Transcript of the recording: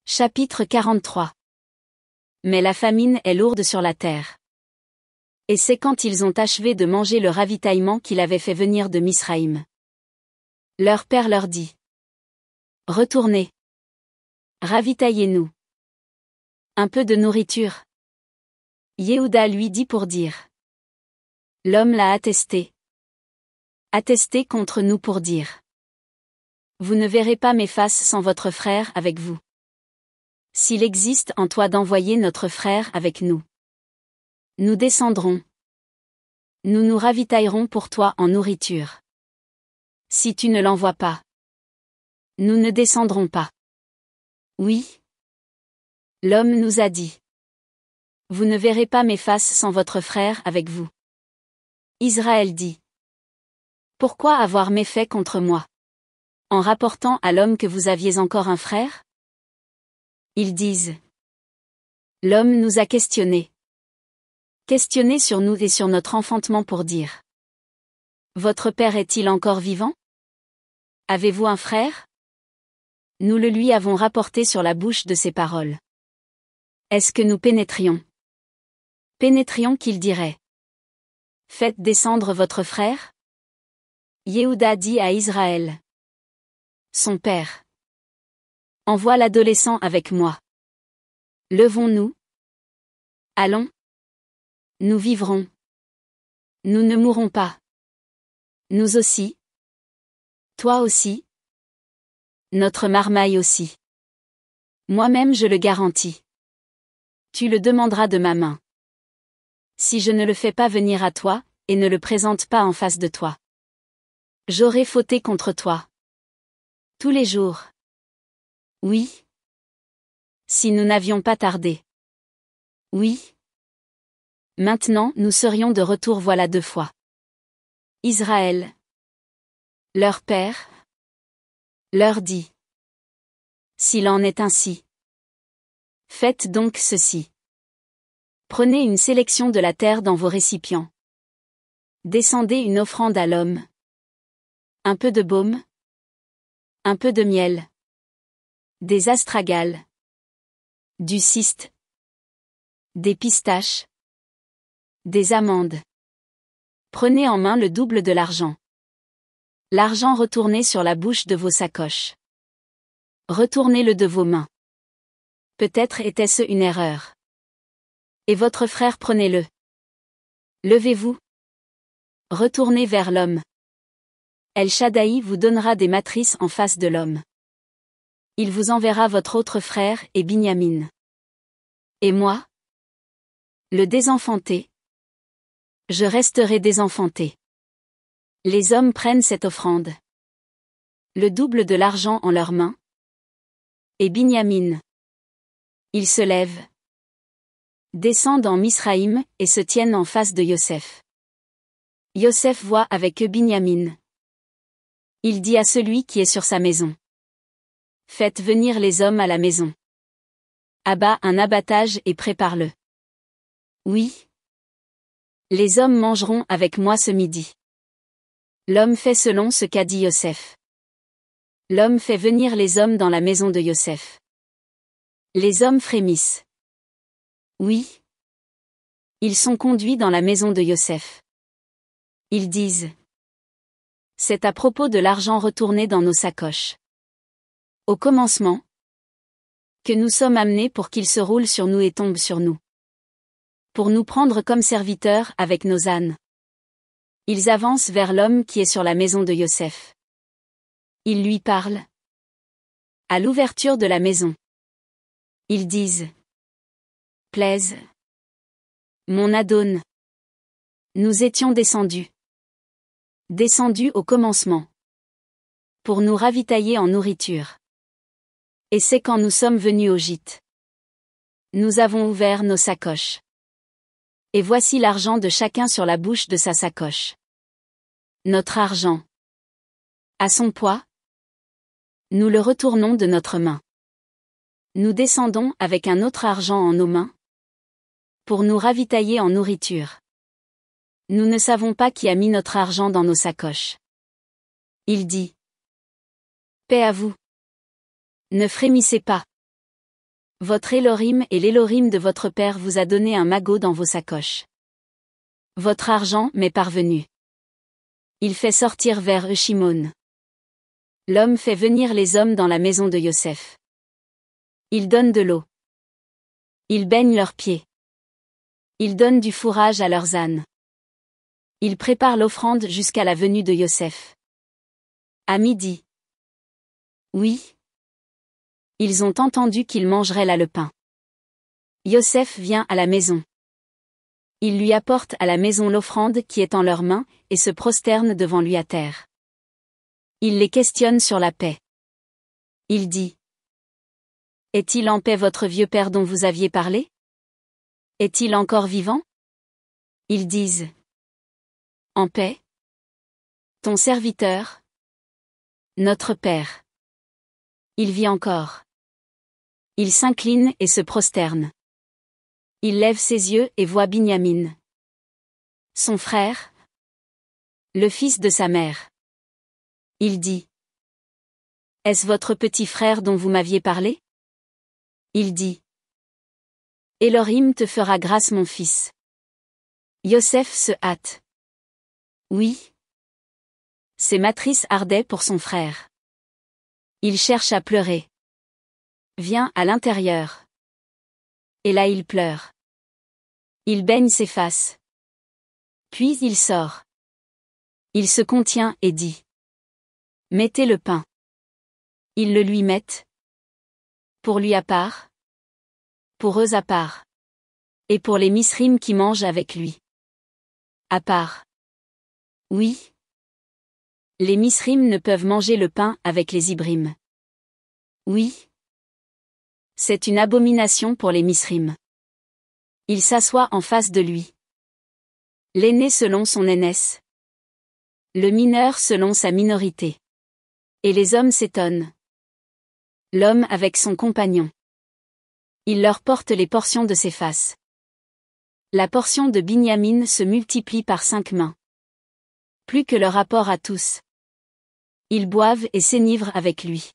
Chapitre 43. Mais la famine est lourde sur la terre. Et c'est quand ils ont achevé de manger le ravitaillement qu'il avait fait venir de Misraïm. Leur père leur dit: Retournez. Ravitaillez-nous. Un peu de nourriture. Yehuda lui dit pour dire: L'homme l'a attesté. Attesté contre nous pour dire: Vous ne verrez pas mes faces sans votre frère avec vous. S'il existe en toi d'envoyer notre frère avec nous, nous descendrons. Nous nous ravitaillerons pour toi en nourriture. Si tu ne l'envoies pas, nous ne descendrons pas. Oui. L'homme nous a dit: Vous ne verrez pas mes faces sans votre frère avec vous. Israël dit: Pourquoi avoir méfait contre moi, en rapportant à l'homme que vous aviez encore un frère? Ils disent: L'homme nous a questionnés. Questionnés sur nous et sur notre enfantement pour dire: Votre père est-il encore vivant? Avez-vous un frère? Nous le lui avons rapporté sur la bouche de ses paroles. Est-ce que nous pénétrions? Pénétrions qu'il dirait: Faites descendre votre frère? Yehuda dit à Israël, son père: Envoie l'adolescent avec moi. Levons-nous. Allons. Nous vivrons. Nous ne mourrons pas. Nous aussi. Toi aussi. Notre marmaille aussi. Moi-même je le garantis. Tu le demanderas de ma main. Si je ne le fais pas venir à toi, et ne le présente pas en face de toi, j'aurai fauté contre toi. Tous les jours. Oui. Si nous n'avions pas tardé. Oui. Maintenant nous serions de retour voilà 2 fois. Israël, leur père, leur dit: S'il en est ainsi, faites donc ceci. Prenez une sélection de la terre dans vos récipients. Descendez une offrande à l'homme. Un peu de baume. Un peu de miel. Des astragales. Du ciste. Des pistaches. Des amandes. Prenez en main le double de l'argent. L'argent retournez sur la bouche de vos sacoches. Retournez-le de vos mains. Peut-être était-ce une erreur. Et votre frère prenez-le. Levez-vous. Retournez vers l'homme. El Shaddai vous donnera des matrices en face de l'homme. Il vous enverra votre autre frère et Binyamin. Et moi? Le désenfanté. Je resterai désenfanté. Les hommes prennent cette offrande. Le double de l'argent en leurs mains. Et Binyamin. Ils se lèvent. Descendent en Misraïm et se tiennent en face de Yosef. Yosef voit avec eux Binyamin. Il dit à celui qui est sur sa maison: Faites venir les hommes à la maison. Abat un abattage et prépare-le. Oui. Les hommes mangeront avec moi ce midi. L'homme fait selon ce qu'a dit Yosef. L'homme fait venir les hommes dans la maison de Yosef. Les hommes frémissent. Oui. Ils sont conduits dans la maison de Yosef. Ils disent: C'est à propos de l'argent retourné dans nos sacoches. Au commencement, que nous sommes amenés pour qu'il se roule sur nous et tombe sur nous. Pour nous prendre comme serviteurs avec nos ânes. Ils avancent vers l'homme qui est sur la maison de Yosef. Ils lui parlent. À l'ouverture de la maison. Ils disent: Plaise. Mon Adon. Nous étions descendus. Descendus au commencement. Pour nous ravitailler en nourriture. Et c'est quand nous sommes venus au gîte. Nous avons ouvert nos sacoches. Et voici l'argent de chacun sur la bouche de sa sacoche. Notre argent. À son poids. Nous le retournons de notre main. Nous descendons avec un autre argent en nos mains. Pour nous ravitailler en nourriture. Nous ne savons pas qui a mis notre argent dans nos sacoches. Il dit: Paix à vous. Ne frémissez pas. Votre Élohim et l'Élohim de votre père vous a donné un magot dans vos sacoches. Votre argent m'est parvenu. Il fait sortir vers eux Shimon. L'homme fait venir les hommes dans la maison de Yosef. Il donne de l'eau. Il baigne leurs pieds. Il donne du fourrage à leurs ânes. Il prépare l'offrande jusqu'à la venue de Yosef. À midi. Oui. Ils ont entendu qu'ils mangeraient là le pain. Yosef vient à la maison. Ils lui apportent à la maison l'offrande qui est en leurs mains, et se prosternent devant lui à terre. Il les questionne sur la paix. Il dit. Est-il en paix votre vieux père dont vous aviez parlé? Est-il encore vivant? Ils disent. En paix? Ton serviteur? Notre père. Il vit encore. Il s'incline et se prosterne. Il lève ses yeux et voit Binyamin. Son frère? Le fils de sa mère. Il dit. Est-ce votre petit frère dont vous m'aviez parlé? Il dit. Élohim te fera grâce mon fils. Yosef se hâte. Oui. Ses matrices ardaient pour son frère. Il cherche à pleurer. Vient à l'intérieur. Et là il pleure. Il baigne ses faces. Puis il sort. Il se contient et dit. Mettez le pain. Ils le lui mettent. Pour lui à part. Pour eux à part. Et pour les misrim qui mangent avec lui. À part. Oui. Les misrim ne peuvent manger le pain avec les Ibrim. Oui. C'est une abomination pour les misrim. Il s'assoit en face de lui. L'aîné selon son aînesse. Le mineur selon sa minorité. Et les hommes s'étonnent. L'homme avec son compagnon. Il leur porte les portions de ses faces. La portion de Binyamin se multiplie par 5 mains. Plus que le rapport à tous. Ils boivent et s'enivrent avec lui.